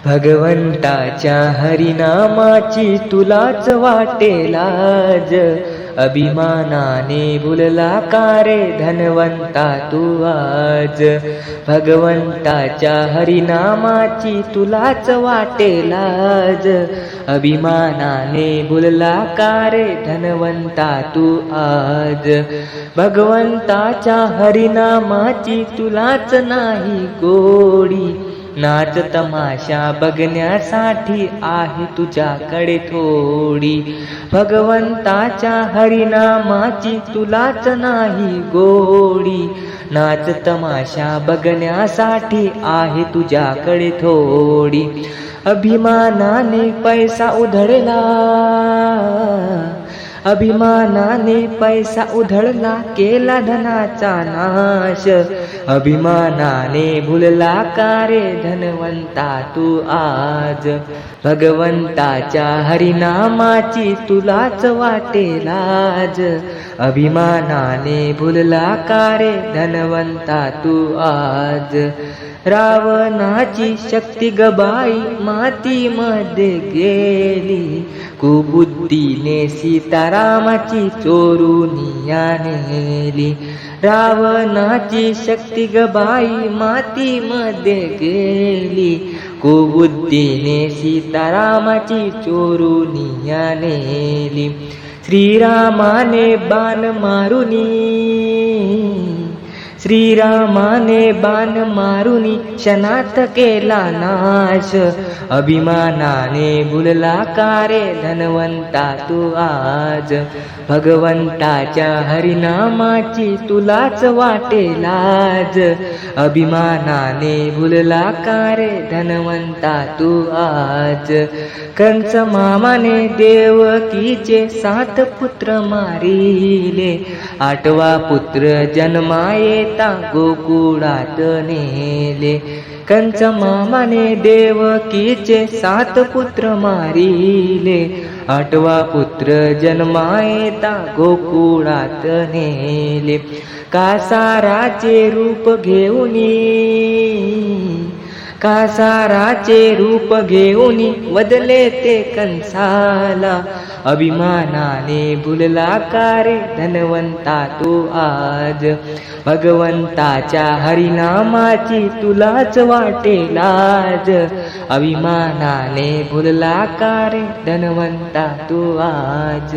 भगवंताच्या हरिनामाची तुलाच वाटे लाज, अभिमानाने बोलला का रे धनवंता तू आज. भगवंताच्या हरिनामाची तुलाच वाटे लाज, अभिमानाने बोलला का रे धनवंता तू आज. भगवंताच्या हरिनामाची तुलाच नाही गोडी, नाच तमाशा बघण्यासाठी आहे तुझ्याकडे थोडी. भगवंताच्या हरिनामाची तुलाच नाही गोडी, नाच तमाशा बघण्यासाठी आहे तुझ्याकडे थोडी. अभिमानाने पैसा उधळला, अभिमानाने पैसा उधळला, केला धनाचा नाश. अभिमानाने भुलला का रे धनवंता तू आज. भगवंताच्या हरिनामाची तुलाच वाटे लाज, अभिमानाने भुलला का रे धनवंता तू आज. रावणाची शक्ती गबाई मातीमध्ये गेली, कुबुद्धीने सीतारामाची चोरून नेली. रावणाची शक्ती गबाई मातीमध्ये गेली, कुबुद्धीने सीतारामाची चोरून नेली. श्रीरामाने बाण मारुनी, श्रीरामाने बाण मारुनी क्षणात केला नाश. अभिमानाने भुलला का रे धनवंता तू आज. भगवंताच्या हरिनामाची तुलाच वाटे लाज, अभिमानाने भुलला का रे धनवंता तू आज. कंस मामाने देवकीचे 7 पुत्र मारिले, 8वा पुत्र जन्मायेता गोकुळात नेले. कंस मामाने देवकीचे 7 पुत्र मारिले, 8वा पुत्र जन्मायेता गोकुळात नेले. कासाराचे रूप घेऊनी, कासाराचे रूप घेऊनी वदले ते कंसाला. अभिमानाने भुलला का रे धनवंता तू आज. भगवंताच्या हरिनामाची तुलाच वाटे लाज, अभिमानाने भुलला का रे धनवंता तू आज.